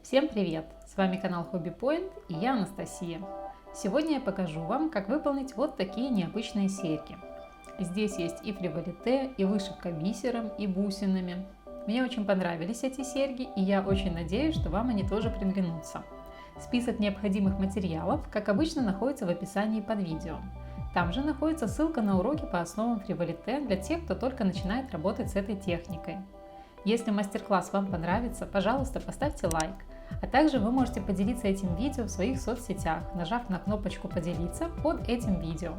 Всем привет! С вами канал Hobby Point и я Анастасия. Сегодня я покажу вам, как выполнить вот такие необычные серьги. Здесь есть и фриволите, и вышивка бисером, и бусинами. Мне очень понравились эти серьги, и я очень надеюсь, что вам они тоже приглянутся. Список необходимых материалов, как обычно, находится в описании под видео. Там же находится ссылка на уроки по основам фриволите для тех, кто только начинает работать с этой техникой. Если мастер-класс вам понравится, пожалуйста, поставьте лайк. А также вы можете поделиться этим видео в своих соцсетях, нажав на кнопочку «Поделиться» под этим видео.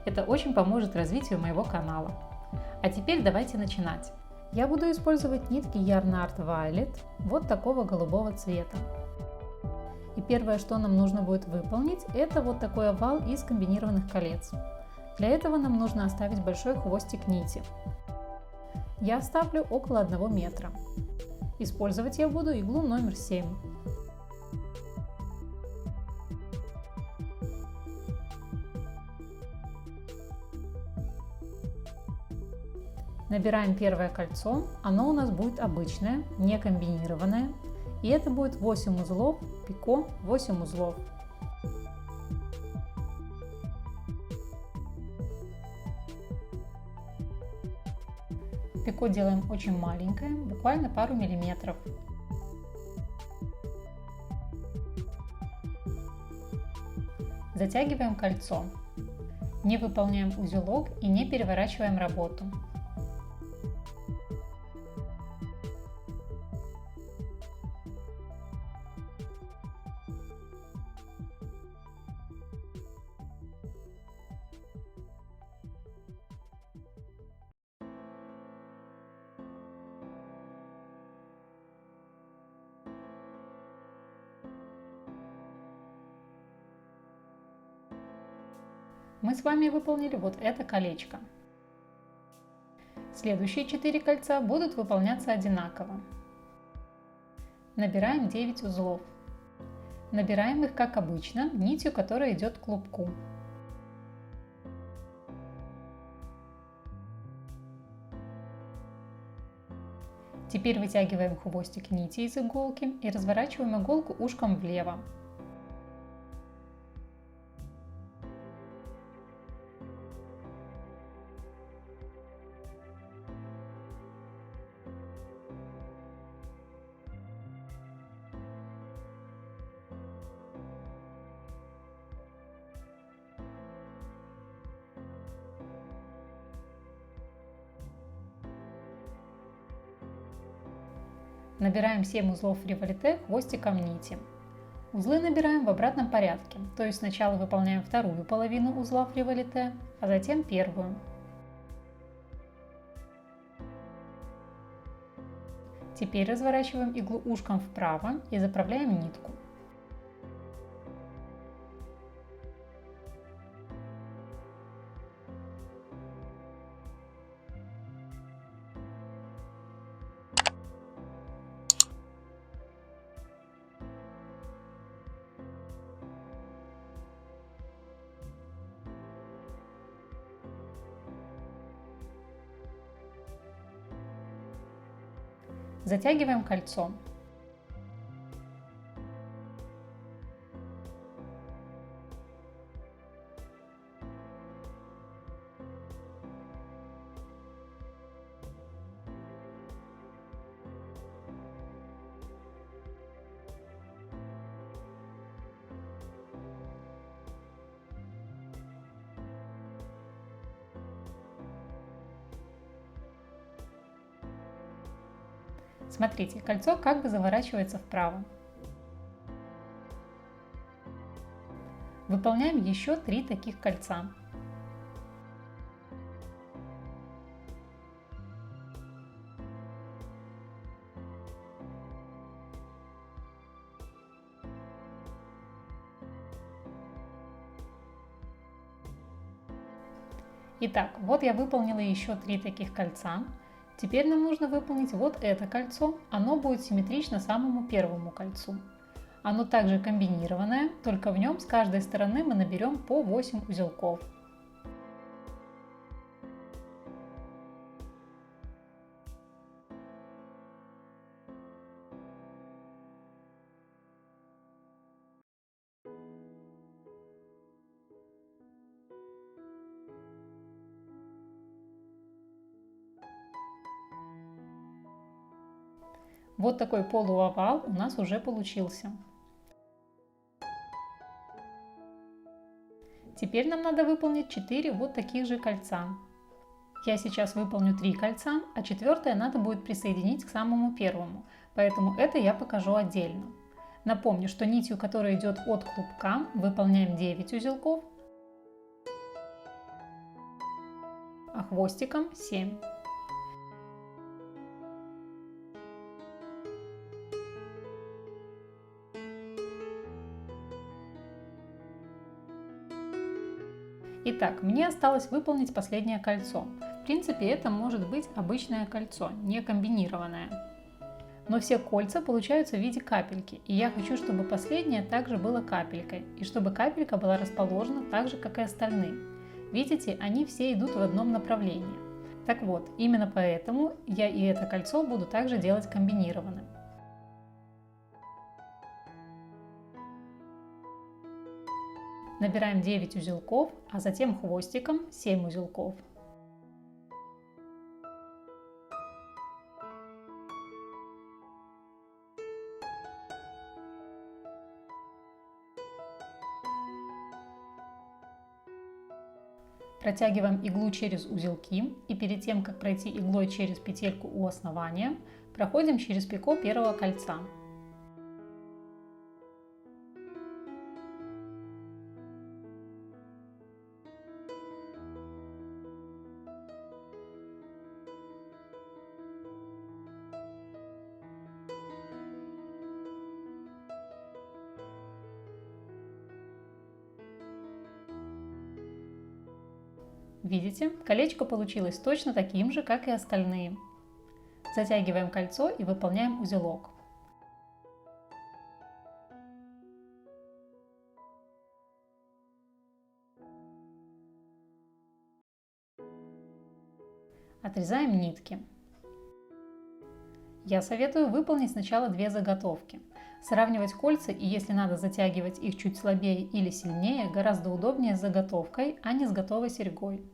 Это очень поможет развитию моего канала. А теперь давайте начинать. Я буду использовать нитки Yarn Art Violet вот такого голубого цвета. И первое, что нам нужно будет выполнить, это вот такой овал из комбинированных колец. Для этого нам нужно оставить большой хвостик нити. Я оставлю около 1 метра. Использовать я буду иглу номер 7. Набираем первое кольцо, оно у нас будет обычное, не комбинированное, и это будет 8 узлов, пико 8 узлов. Пико делаем очень маленькое, буквально пару миллиметров. Затягиваем кольцо. Не выполняем узелок и не переворачиваем работу. Мы с вами выполнили вот это колечко. Следующие 4 кольца будут выполняться одинаково. Набираем 9 узлов. Набираем их, как обычно, нитью, которая идет к клубку. Теперь вытягиваем хвостик нити из иголки и разворачиваем иголку ушком влево. Набираем 7 узлов фриволите хвостиком нити. Узлы набираем в обратном порядке, то есть сначала выполняем вторую половину узла фриволите, а затем первую. Теперь разворачиваем иглу ушком вправо и заправляем нитку. Затягиваем кольцо. Смотрите, кольцо как бы заворачивается вправо. Выполняем еще 3 таких кольца. Итак, вот я выполнила еще 3 таких кольца. Теперь нам нужно выполнить вот это кольцо. Оно будет симметрично самому первому кольцу. Оно также комбинированное, только в нем с каждой стороны мы наберем по 8 узелков. Вот такой полуовал у нас уже получился. Теперь нам надо выполнить 4 вот таких же кольца. Я сейчас выполню 3 кольца, а четвертое надо будет присоединить к самому первому, поэтому это я покажу отдельно. Напомню, что нитью, которая идет от клубка, выполняем 9 узелков, а хвостиком 7. Итак, мне осталось выполнить последнее кольцо. В принципе, это может быть обычное кольцо, не комбинированное. Но все кольца получаются в виде капельки, и я хочу, чтобы последнее также было капелькой, и чтобы капелька была расположена так же, как и остальные. Видите, они все идут в одном направлении. Так вот, именно поэтому я и это кольцо буду также делать комбинированным. Набираем 9 узелков, а затем хвостиком 7 узелков. Протягиваем иглу через узелки и перед тем, как пройти иглой через петельку у основания, проходим через пико первого кольца. Видите, колечко получилось точно таким же, как и остальные. Затягиваем кольцо и выполняем узелок. Отрезаем нитки. Я советую выполнить сначала 2 заготовки. Сравнивать кольца и если надо затягивать их чуть слабее или сильнее, гораздо удобнее с заготовкой, а не с готовой серьгой.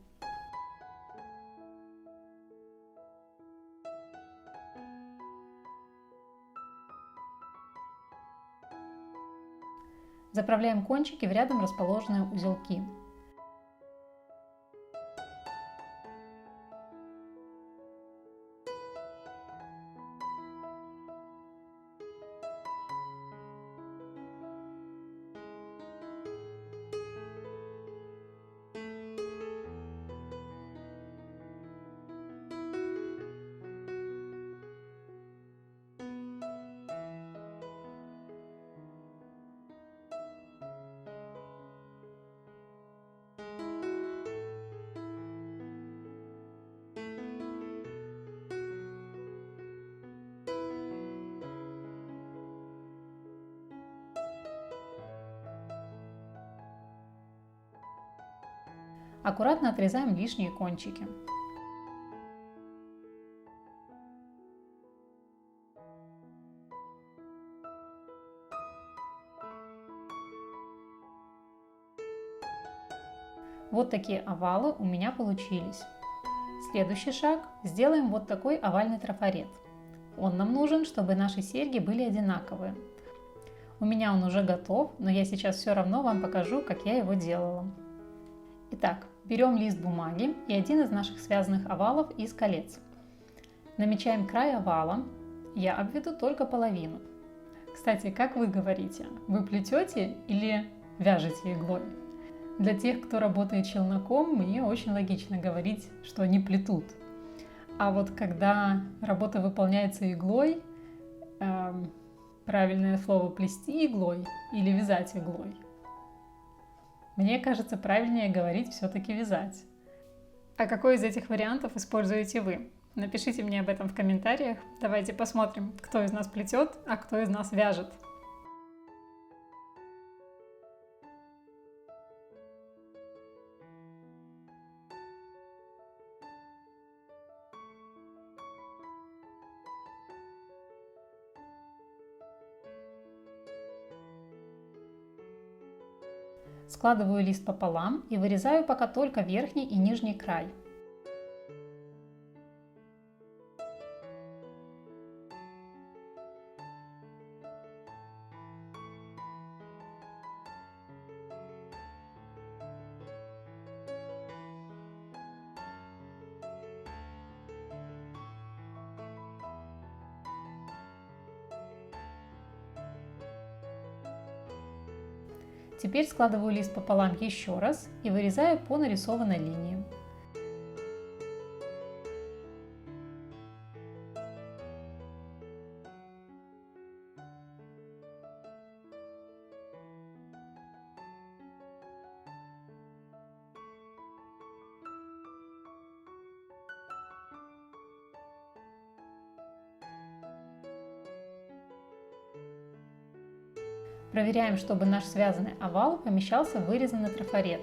Заправляем кончики в рядом расположенные узелки. Аккуратно отрезаем лишние кончики. Вот такие овалы у меня получились. Следующий шаг. Сделаем вот такой овальный трафарет. Он нам нужен, чтобы наши серьги были одинаковые. У меня он уже готов, но я сейчас все равно вам покажу, как я его делала. Итак, берем лист бумаги и один из наших связанных овалов из колец. Намечаем край овала, я обведу только половину. Кстати, как вы говорите, вы плетете или вяжете иглой? Для тех, кто работает челноком, мне очень логично говорить, что они плетут. А вот когда работа выполняется иглой, правильное слово плести иглой или вязать иглой. Мне кажется, правильнее говорить все-таки вязать. А какой из этих вариантов используете вы? Напишите мне об этом в комментариях. Давайте посмотрим, кто из нас плетет, а кто из нас вяжет. Складываю лист пополам и вырезаю пока только верхний и нижний край. Теперь складываю лист пополам еще раз и вырезаю по нарисованной линии. Проверяем, чтобы наш связанный овал помещался в вырезанный трафарет.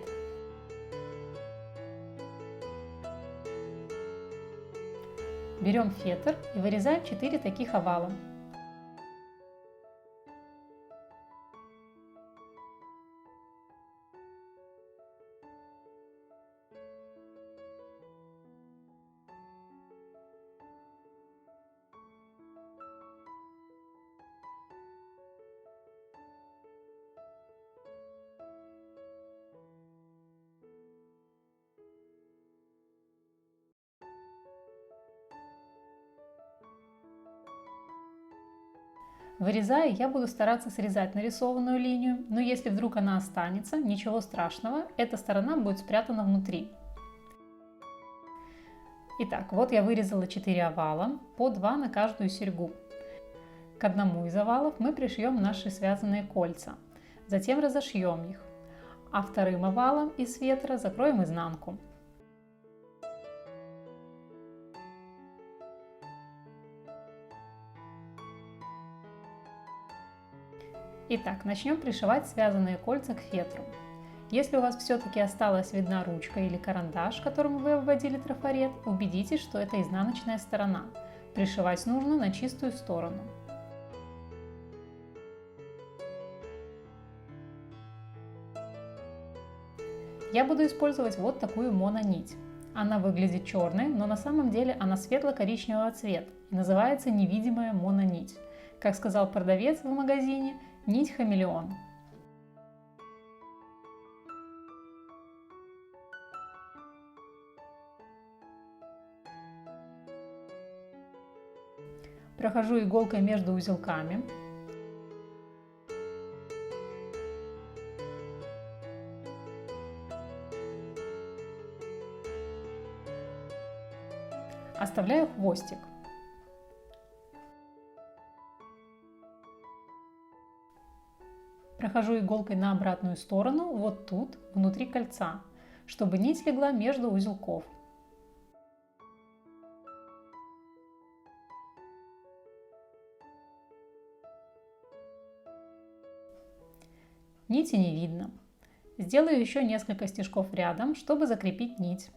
Берем фетр и вырезаем 4 таких овала. Вырезая, я буду стараться срезать нарисованную линию, но если вдруг она останется, ничего страшного, эта сторона будет спрятана внутри. Итак, вот я вырезала 4 овала, по 2 на каждую серьгу. К одному из овалов мы пришьем наши связанные кольца, затем разошьем их, а вторым овалом из фетра закроем изнанку. Итак, начнем пришивать связанные кольца к фетру. Если у вас все-таки осталась видна ручка или карандаш, которым вы обводили трафарет, убедитесь, что это изнаночная сторона. Пришивать нужно на чистую сторону. Я буду использовать вот такую мононить. Она выглядит черной, но на самом деле она светло-коричневого цвета и называется невидимая мононить. Как сказал продавец в магазине, нить-хамелеон. Прохожу иголкой между узелками. Оставляю хвостик. Прохожу иголкой на обратную сторону, вот тут, внутри кольца, чтобы нить легла между узелков. Нити не видно. Сделаю еще несколько стежков рядом, чтобы закрепить нить.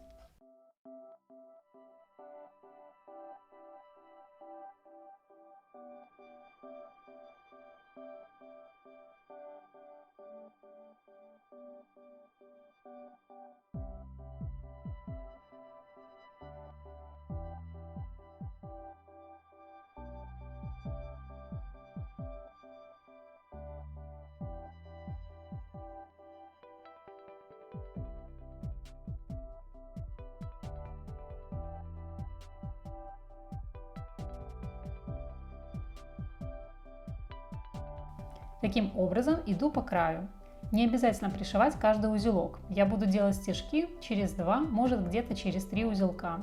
Таким образом иду по краю. Не обязательно пришивать каждый узелок. Я буду делать стежки через 2, может где-то через 3 узелка.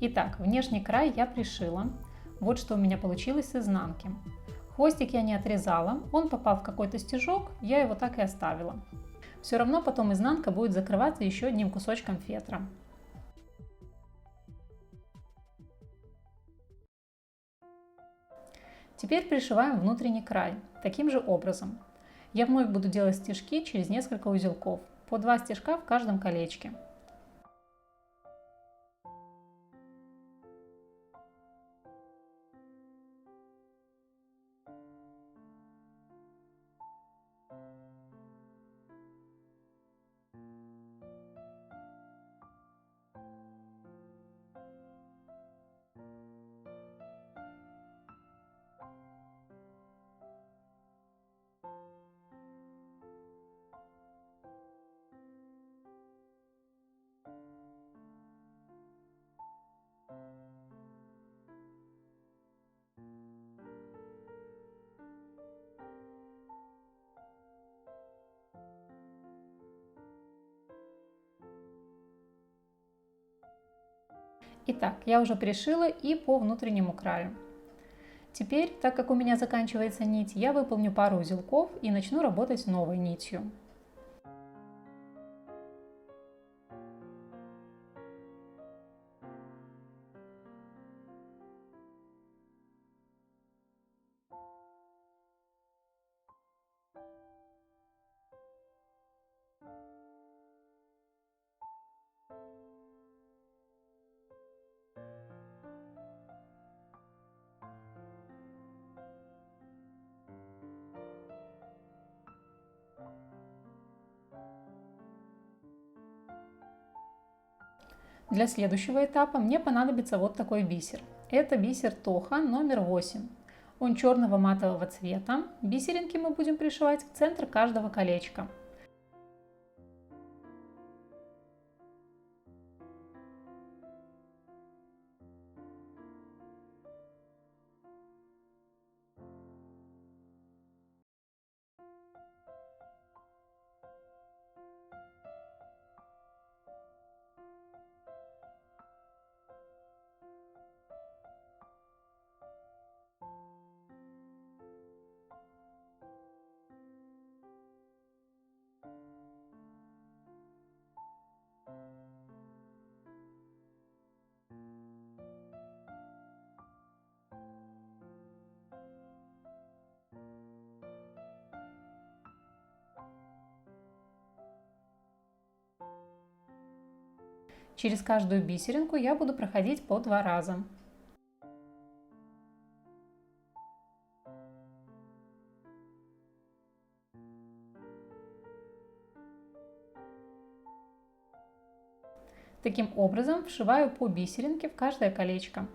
Итак, внешний край я пришила. Вот что у меня получилось с изнанки. Хвостик я не отрезала, он попал в какой-то стежок, я его так и оставила. Все равно потом изнанка будет закрываться еще одним кусочком фетра. Теперь пришиваем внутренний край таким же образом. Я вновь буду делать стежки через несколько узелков, по 2 стежка в каждом колечке. Итак, я уже пришила и по внутреннему краю. Теперь, так как у меня заканчивается нить, я выполню пару узелков и начну работать новой нитью. Для следующего этапа мне понадобится вот такой бисер. Это бисер Тоха номер 8. Он черного матового цвета. Бисеринки мы будем пришивать в центр каждого колечка. Через каждую бисеринку я буду проходить по 2 раза. Таким образом вшиваю по бисеринке в каждое колечко.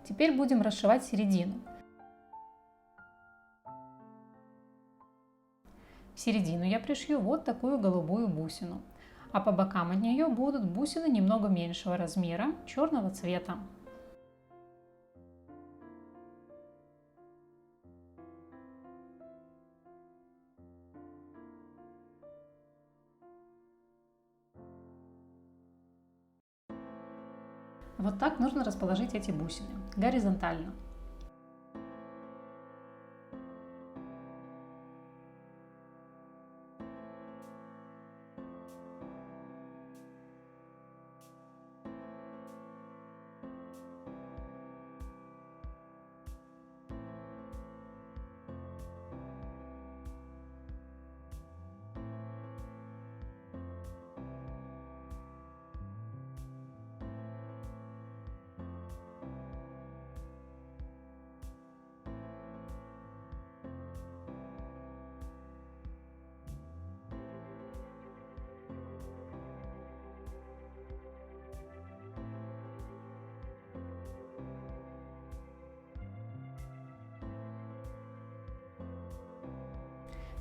Теперь будем расшивать середину. В середину я пришью вот такую голубую бусину, а по бокам от нее будут бусины немного меньшего размера, черного цвета. Вот так нужно расположить эти бусины, горизонтально.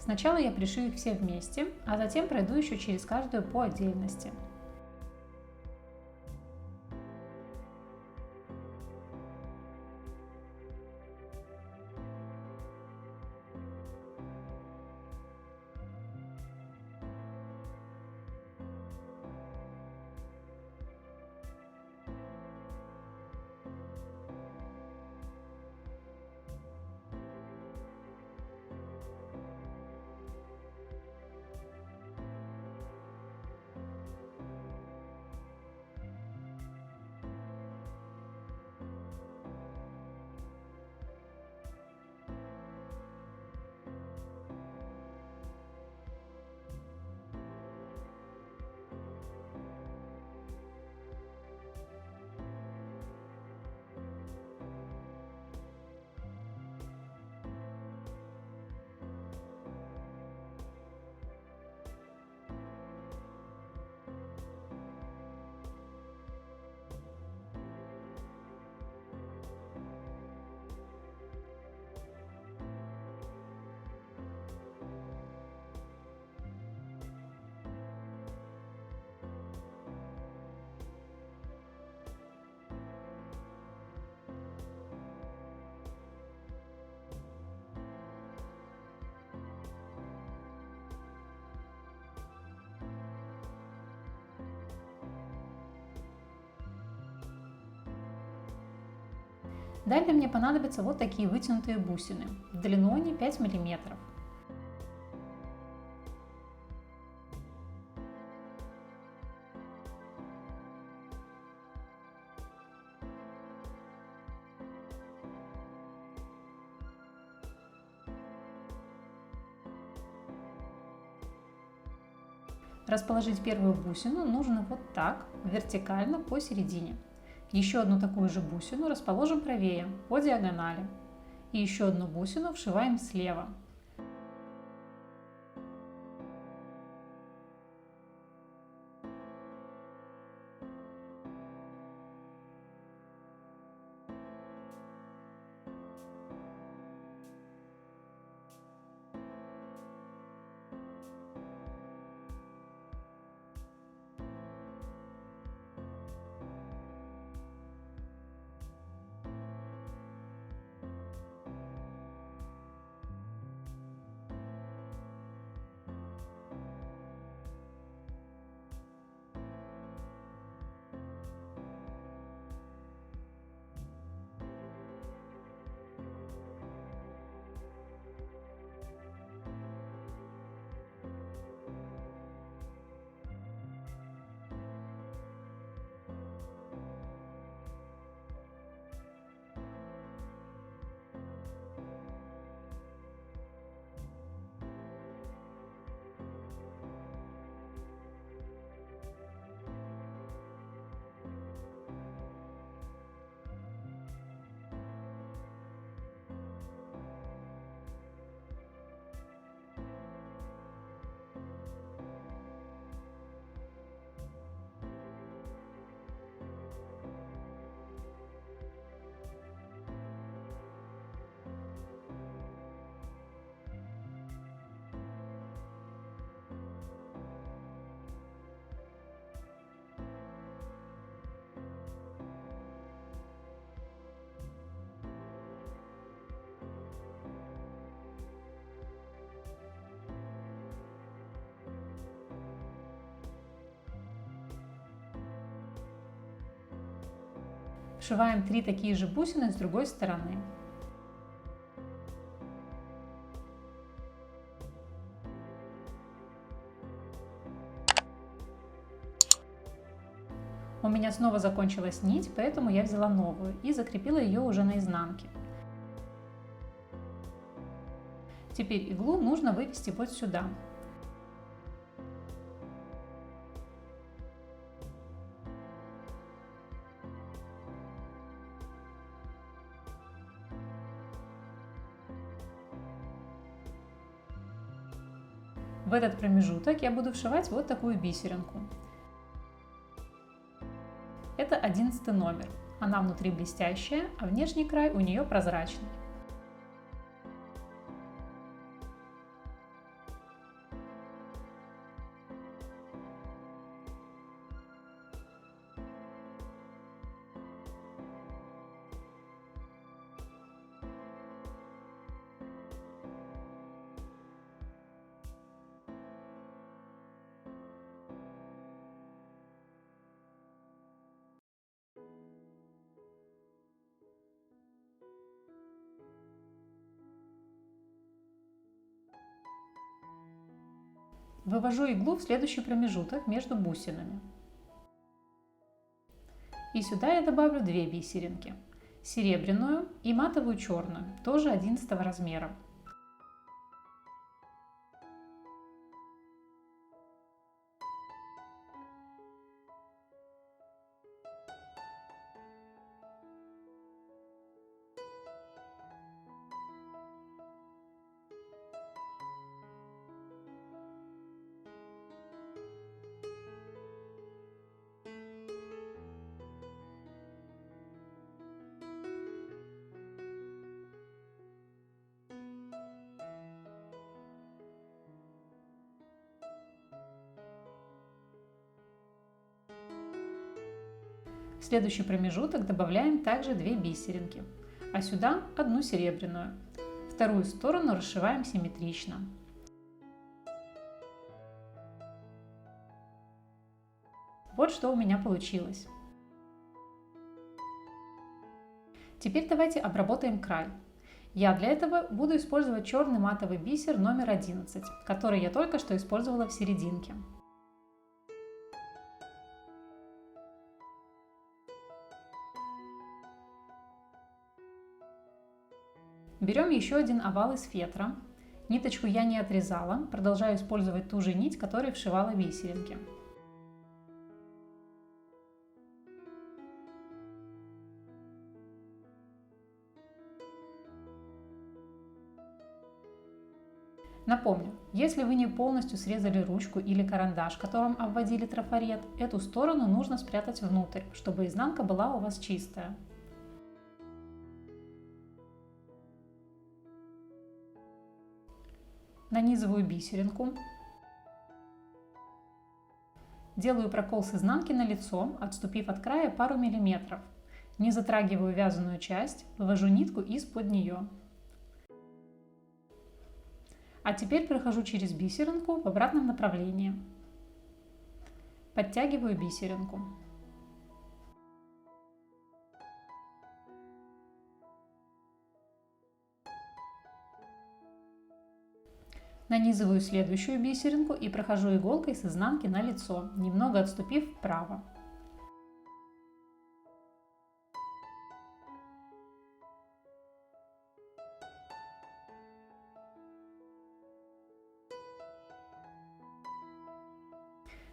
Сначала я пришью их все вместе, а затем пройду еще через каждую по отдельности. Далее мне понадобятся вот такие вытянутые бусины. В длину они 5 мм. Расположить первую бусину нужно вот так, вертикально посередине. Еще одну такую же бусину расположим правее, по диагонали. И еще одну бусину вшиваем слева. Вшиваем 3 такие же бусины с другой стороны. У меня снова закончилась нить, поэтому я взяла новую и закрепила ее уже на изнанке. Теперь иглу нужно вывести вот сюда. В этот промежуток я буду вшивать вот такую бисеринку. Это 11 номер. Она внутри блестящая, а внешний край у нее прозрачный. Вывожу иглу в следующий промежуток между бусинами. И сюда я добавлю 2 бисеринки. Серебряную и матовую черную, тоже 11 размера. В следующий промежуток добавляем также 2 бисеринки, а сюда 1 серебряную. Вторую сторону расшиваем симметрично. Вот что у меня получилось. Теперь давайте обработаем край. Я для этого буду использовать черный матовый бисер номер 11, который я только что использовала в серединке. Берем еще один овал из фетра. Ниточку я не отрезала, продолжаю использовать ту же нить, которой вшивала бисеринки. Напомню, если вы не полностью срезали ручку или карандаш, которым обводили трафарет, эту сторону нужно спрятать внутрь, чтобы изнанка была у вас чистая. Нанизываю бисеринку. Делаю прокол с изнанки на лицо, отступив от края пару миллиметров. Не затрагиваю вязаную часть, вывожу нитку из-под нее. А теперь прохожу через бисеринку в обратном направлении. Подтягиваю бисеринку. Нанизываю следующую бисеринку и прохожу иголкой с изнанки на лицо, немного отступив вправо.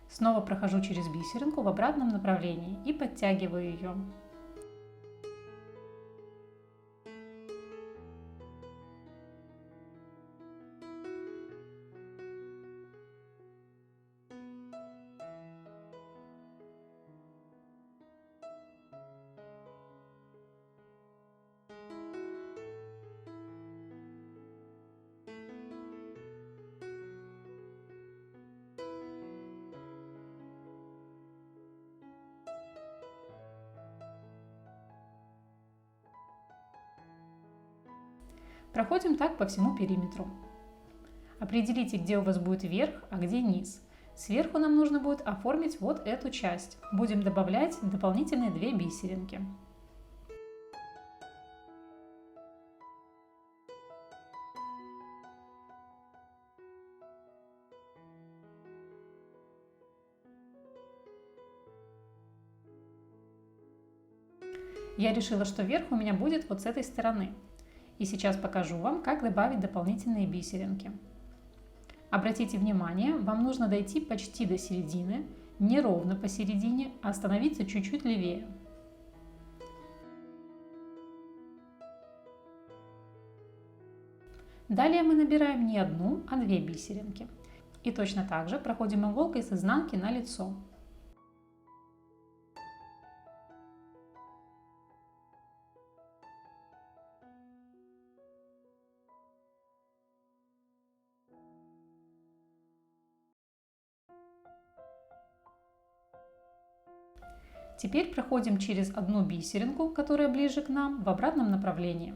Снова прохожу через бисеринку в обратном направлении и подтягиваю ее. Проходим так по всему периметру. Определите, где у вас будет верх, а где низ. Сверху нам нужно будет оформить вот эту часть. Будем добавлять дополнительные 2 бисеринки. Я решила, что верх у меня будет вот с этой стороны. И сейчас покажу вам, как добавить дополнительные бисеринки. Обратите внимание, вам нужно дойти почти до середины, не ровно посередине, а остановиться чуть-чуть левее. Далее мы набираем не 1, а 2 бисеринки. И точно так же проходим иголкой с изнанки на лицо. Теперь проходим через 1 бисеринку, которая ближе к нам, в обратном направлении.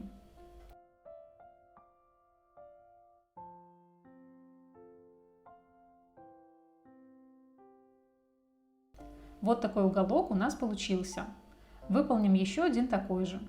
Вот такой уголок у нас получился. Выполним еще один такой же.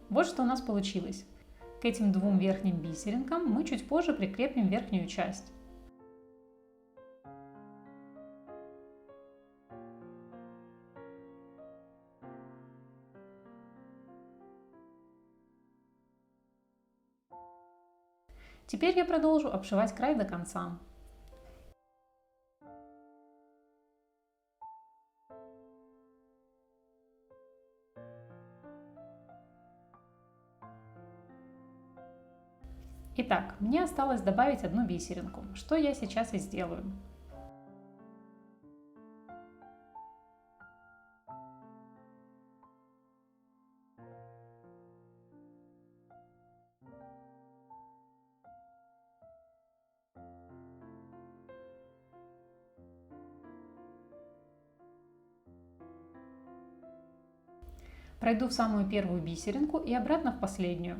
Вот что у нас получилось. К этим двум верхним бисеринкам мы чуть позже прикрепим верхнюю часть. Теперь я продолжу обшивать край до конца. Итак, мне осталось добавить одну бисеринку, что я сейчас и сделаю. Пройду в самую первую бисеринку и обратно в последнюю.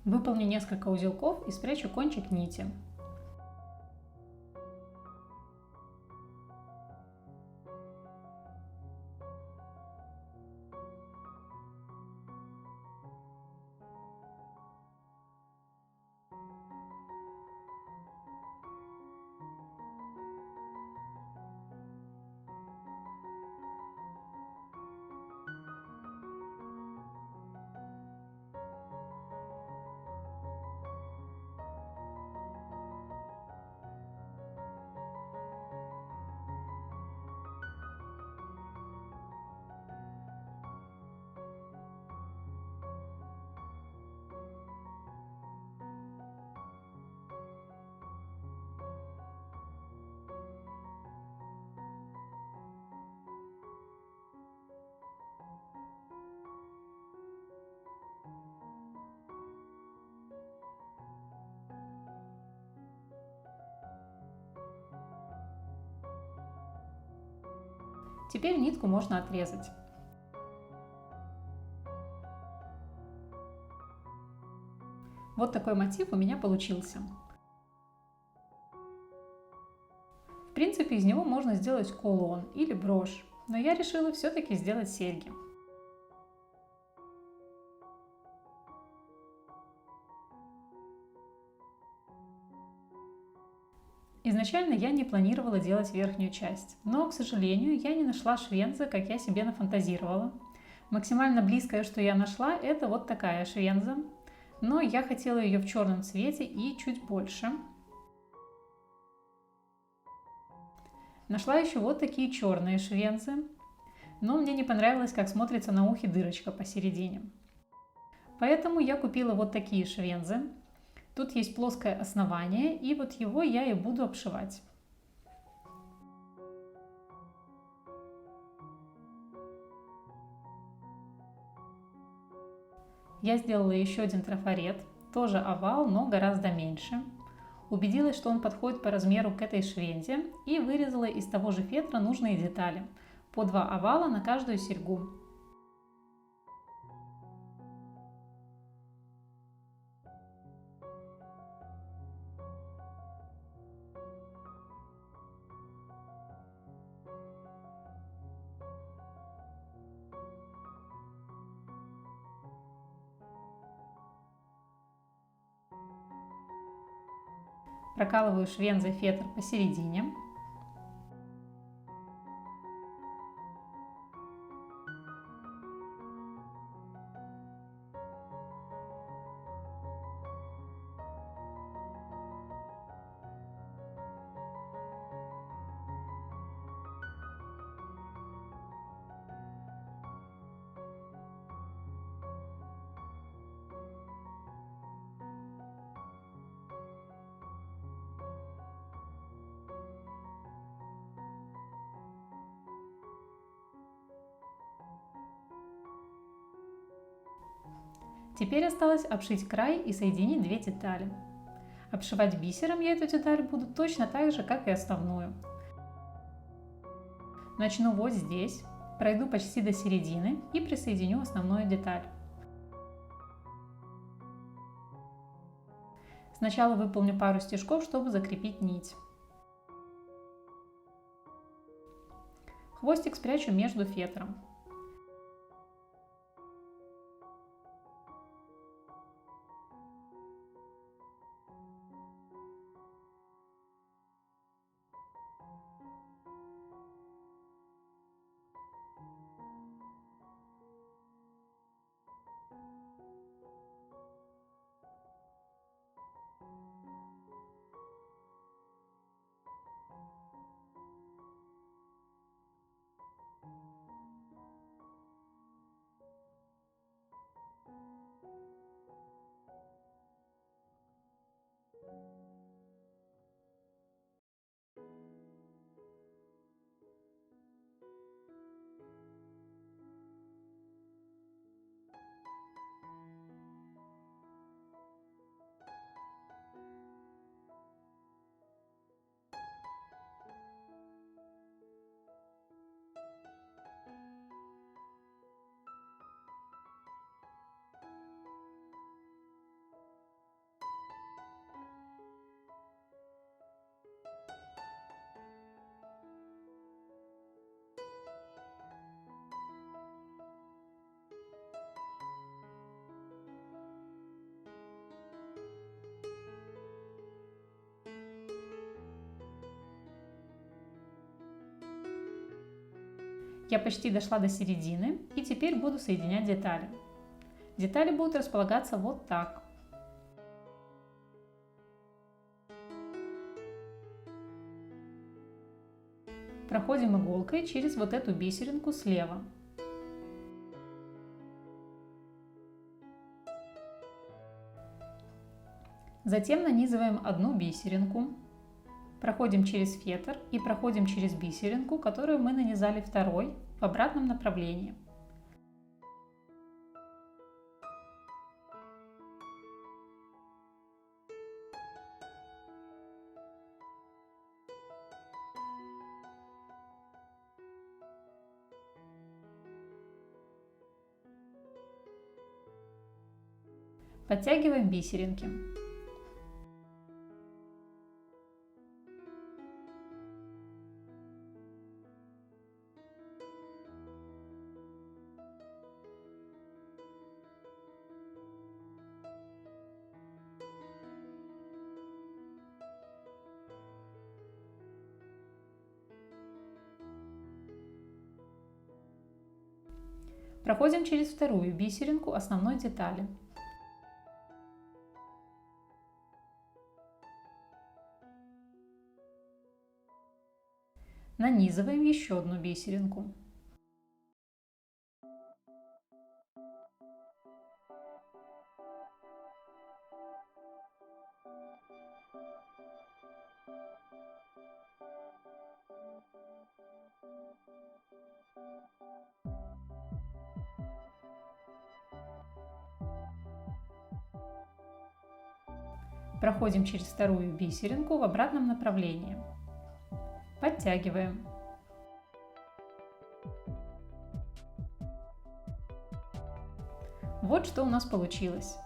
Выполню несколько узелков и спрячу кончик нити. Теперь нитку можно отрезать. Вот такой мотив у меня получился. В принципе, из него можно сделать кулон или брошь, но я решила все-таки сделать серьги. Изначально я не планировала делать верхнюю часть, но, к сожалению, я не нашла швенза, как я себе нафантазировала. Максимально близкое, что я нашла, это вот такая швенза, но я хотела ее в черном цвете и чуть больше. Нашла еще вот такие черные швензы, но мне не понравилось, как смотрится на ухе дырочка посередине. Поэтому я купила вот такие швензы. Тут есть плоское основание, и вот его я и буду обшивать. Я сделала еще один трафарет, тоже овал, но гораздо меньше. Убедилась, что он подходит по размеру к этой швензе, и вырезала из того же фетра нужные детали. По 2 овала на каждую серьгу. Прокалываю швензой фетр посередине. Теперь осталось обшить край и соединить две детали. Обшивать бисером я эту деталь буду точно так же, как и основную. Начну вот здесь, пройду почти до середины и присоединю основную деталь. Сначала выполню пару стежков, чтобы закрепить нить. Хвостик спрячу между фетром. Я почти дошла до середины и теперь буду соединять детали. Детали будут располагаться вот так. Проходим иголкой через вот эту бисеринку слева. Затем нанизываем одну бисеринку. Проходим через фетр и проходим через бисеринку, которую мы нанизали второй, в обратном направлении. Подтягиваем бисеринки. Проходим через вторую бисеринку основной детали. Нанизываем еще одну бисеринку. Проходим через вторую бисеринку в обратном направлении. Подтягиваем. Вот что у нас получилось.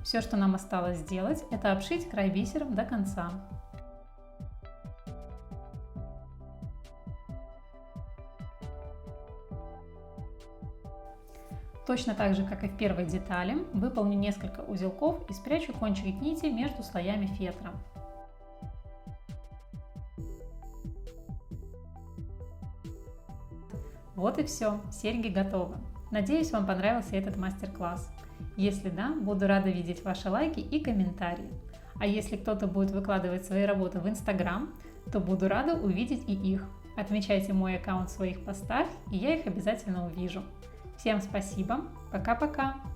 Все, что нам осталось сделать, это обшить край бисером до конца. Точно так же, как и в первой детали, выполню несколько узелков и спрячу кончик нити между слоями фетра. Вот и все, серьги готовы. Надеюсь, вам понравился этот мастер-класс. Если да, буду рада видеть ваши лайки и комментарии. А если кто-то будет выкладывать свои работы в Instagram, то буду рада увидеть и их. Отмечайте мой аккаунт в своих постах, и я их обязательно увижу. Всем спасибо, пока-пока!